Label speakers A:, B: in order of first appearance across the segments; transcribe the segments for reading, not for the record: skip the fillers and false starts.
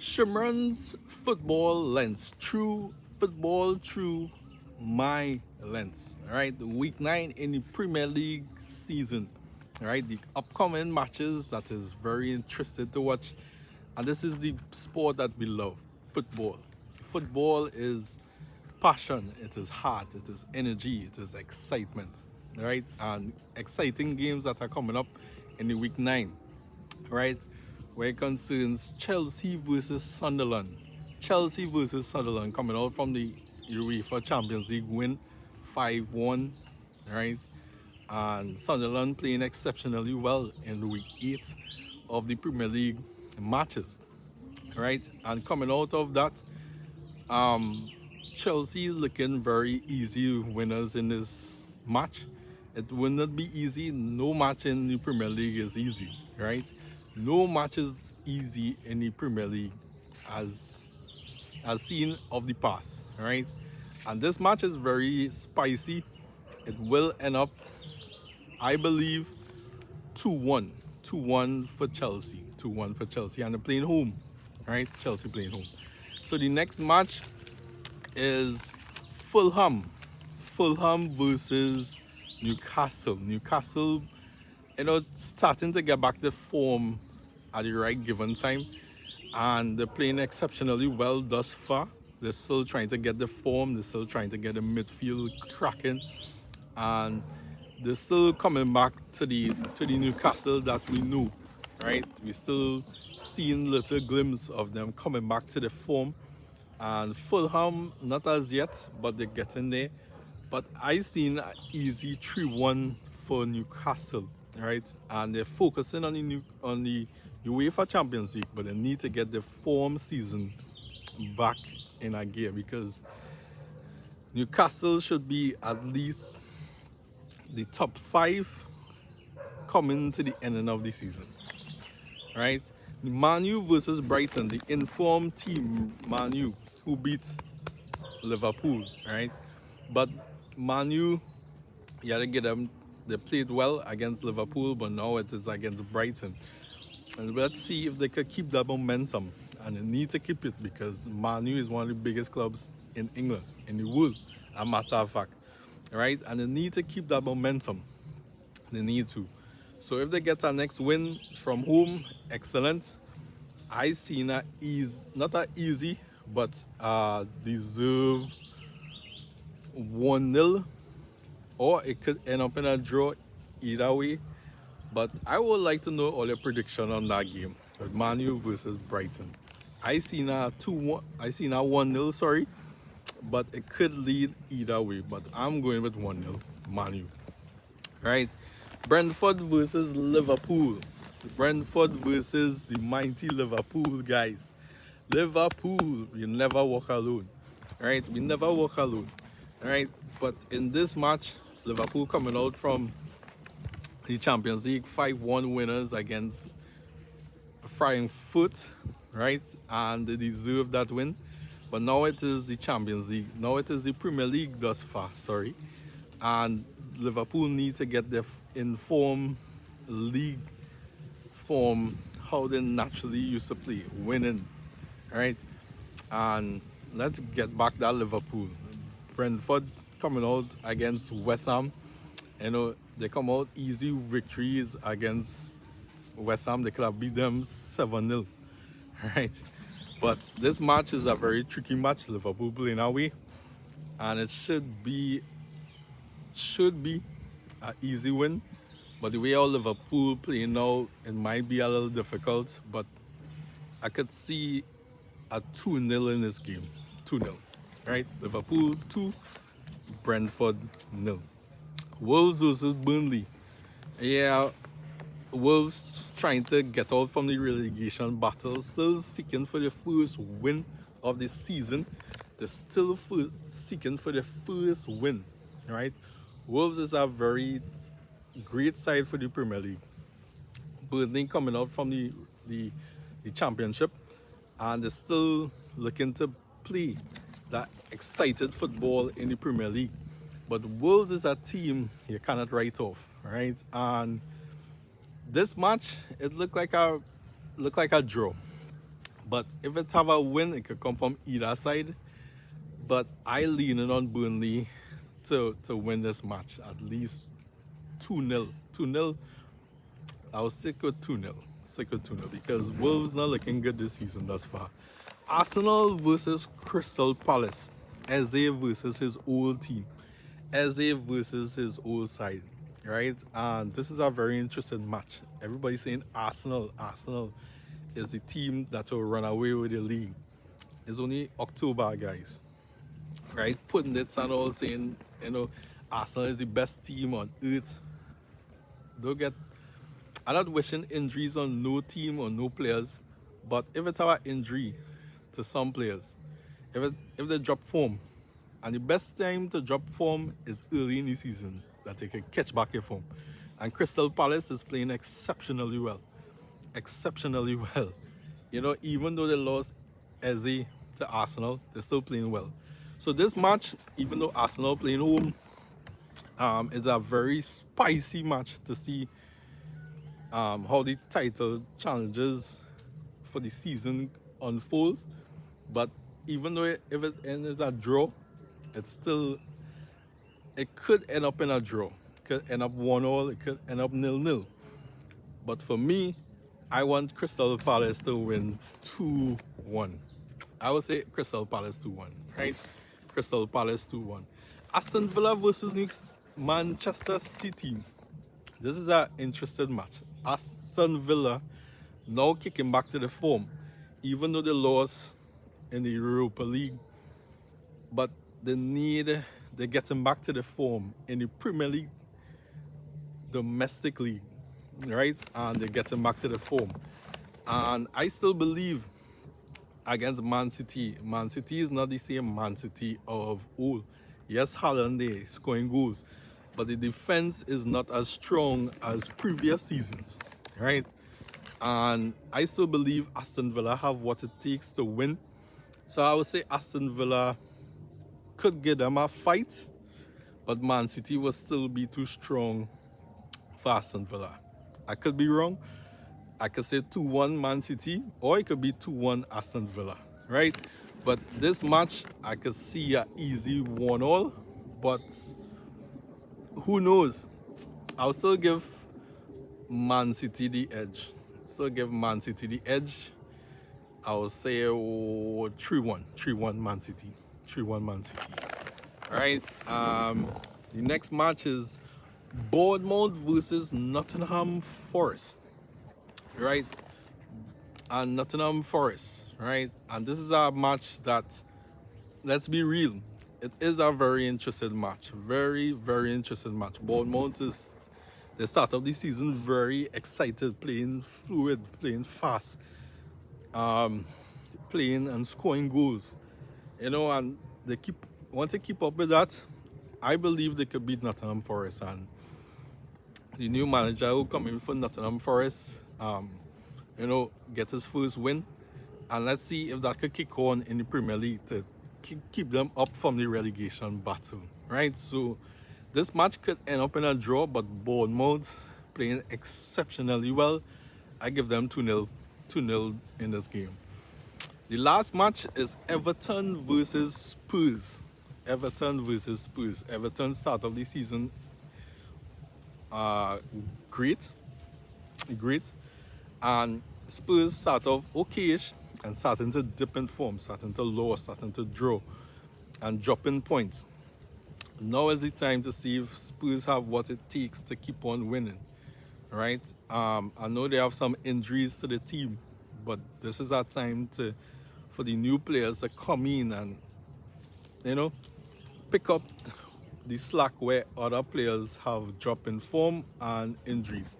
A: Shimron's football lens, true football through my lens. All right, week 9 in the Premier League season. All right, the upcoming matches that is very interested to watch, and this is the sport that we love, football. Football is passion, it is heart, it is energy, it is excitement. All right, and exciting games that are coming up in the week 9, right? Where it concerns Chelsea versus Sunderland. Chelsea versus Sunderland coming out from the UEFA Champions League win 5-1, right? And Sunderland playing exceptionally well in week 8 of the Premier League matches, right? And coming out of that, Chelsea looking very easy winners in this match. It will not be easy. No match in the Premier League is easy, right? No match is easy in the Premier League as seen of the past, right? And this match is very spicy. It will end up, I believe, 2-1. 2-1 for Chelsea. 2-1 for Chelsea. And they're playing home, right? Chelsea playing home. So the next match is Fulham. Fulham versus Newcastle. Newcastle, starting to get back the form at the right given time. And they're playing exceptionally well thus far. They're still trying to get the form. They're still trying to get the midfield cracking. And they're still coming back to the Newcastle that we knew, right? We still seeing little glimpses of them coming back to the form. And Fulham, not as yet, but they're getting there. But I seen an easy 3-1 for Newcastle, right? And they're focusing on the UEFA Champions League, but they need to get the form season back in a gear because Newcastle should be at least the top 5 coming to the ending of the season, right? Man U versus Brighton, the informed team Man U who beat Liverpool, right? But Man U, you gotta get them. They played well against Liverpool, but now it is against Brighton. And let's see if they could keep that momentum. And they need to keep it because Man U is one of the biggest clubs in England, in the world, a matter of fact, right? And they need to keep that momentum. They need to. So if they get a next win from home, excellent. I see not that easy, but deserve 1-0, or it could end up in a draw either way. But I would like to know all your prediction on that game with Man U versus Brighton. I see now 2-1. I see now 1-0. Sorry, but it could lead either way. But I'm going with 1-0 Man U. Right, Brentford versus Liverpool. Brentford versus the mighty Liverpool, guys. Liverpool, we never walk alone. Right, we never walk alone. Right, but in this match, Liverpool coming out from the Champions League 5-1 winners against Flying Foot, right? And they deserve that win. But now it is the Champions League. Now it is the Premier League thus far, sorry. And Liverpool need to get their informed league form how they naturally used to play, winning, right? And let's get back that Liverpool. Brentford coming out against West Ham. They come out easy victories against West Ham. They could have beat them 7-0, right? But this match is a very tricky match. Liverpool playing away, and it should be an easy win. But the way our Liverpool playing now, it might be a little difficult. But I could see a 2-0 in this game. 2-0, right? Liverpool 2, Brentford 0. Wolves versus Burnley. Yeah, Wolves trying to get out from the relegation battle, still seeking for the first win of the season. They're still seeking for the first win, right? Wolves is a very great side for the Premier League. Burnley coming out from the championship, and they're still looking to play that excited football in the Premier League. But Wolves is a team you cannot write off, right? And this match, it looked like a draw. But if it have a win, it could come from either side. But I leaning on Burnley to win this match at least 2-0. 2-0. I was sick with 2-0. Sick with 2-0 because Wolves not looking good this season thus far. Arsenal versus Crystal Palace. Eze versus his old team. Eze versus his old side. Right? And this is a very interesting match. Everybody's saying Arsenal. Arsenal is the team that will run away with the league. It's only October, guys. Right? Putting it and all saying, Arsenal is the best team on earth. Don't get I'm not wishing injuries on no team or no players, but if it's our injury to some players, if they drop form, and the best time to drop form is early in the season, that they can catch back your form. And Crystal Palace is playing exceptionally well. Exceptionally well. Even though they lost Eze to Arsenal, they're still playing well. So this match, even though Arsenal playing home, is a very spicy match to see how the title challenges for the season unfolds. But even though if it ends a draw, it could end up in a draw. It could end up 1-1, it could end up 0-0. But for me, I want Crystal Palace to win 2-1. I would say Crystal Palace 2-1, right? Crystal Palace 2-1. Aston Villa versus Manchester City. This is an interesting match. Aston Villa now kicking back to the form, even though they lost in the Europa League, but they're getting back to the form in the Premier League, domestic league, right? And they're getting back to the form. And I still believe against Man City. Man City is not the same Man City of old. Yes, Haaland is scoring goals, but the defense is not as strong as previous seasons, right? And I still believe Aston Villa have what it takes to win. So I would say Aston Villa could give them a fight, but Man City will still be too strong for Aston Villa. I could be wrong. I could say 2-1 Man City, or it could be 2-1 Aston Villa, right? But this match, I could see an easy 1-1, but who knows? I'll still give Man City the edge. I will say 3-1. 3-1 Man City. 3-1 Man City. All right. The next match is Bournemouth versus Nottingham Forest. Right? And Nottingham Forest. Right? And this is a match that, let's be real, it is a very interesting match. Very, very interesting match. Bournemouth is the start of the season very excited, playing fluid, playing fast, playing and scoring goals. And they want to keep up with that. I believe they could beat Nottingham Forest, and the new manager who come in for Nottingham Forest, get his first win, and let's see if that could kick on in the Premier League to keep them up from the relegation battle, right? So this match could end up in a draw, but Bournemouth playing exceptionally well. I give them 2-0 in this game. The last match is Everton versus Spurs. Everton start of the season, great. And Spurs start off okayish and starting to dip in form, starting to lose, starting to draw, and dropping points. Now is the time to see if Spurs have what it takes to keep on winning, right? I know they have some injuries to the team, but this is our time for the new players to come in and, pick up the slack where other players have dropped in form and injuries,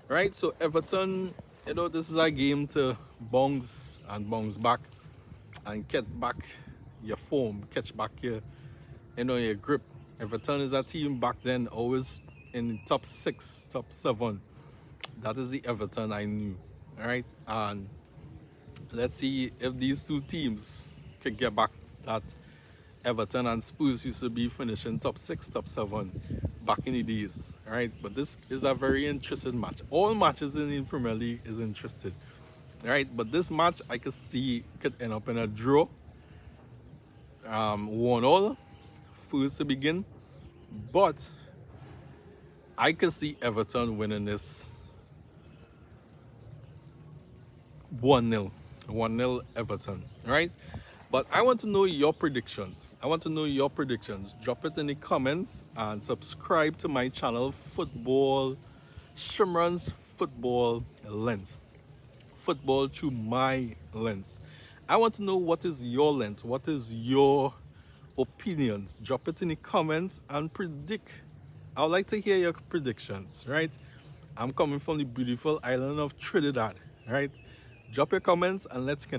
A: right? So Everton, this is a game to bounce back and get back your form, catch back your grip. Everton is a team back then always in the top 6, top 7. That is the Everton I knew, right? And let's see if these two teams could get back that Everton and Spurs used to be finishing top 6, top 7 back in the days, right? But this is a very interesting match. All matches in the Premier League is interested. right? But this match I could see could end up in a draw, 1-all, first to begin. But I could see Everton winning this 1-0. 1-0 Everton, right? But I want to know your predictions. I want to know your predictions. Drop it in the comments and subscribe to my channel, Shimran's Football Lens. Football through my lens. I want to know what is your lens, what is your opinions. Drop it in the comments and predict. I would like to hear your predictions, right? I'm coming from the beautiful island of Trinidad, right? Drop your comments and let's connect.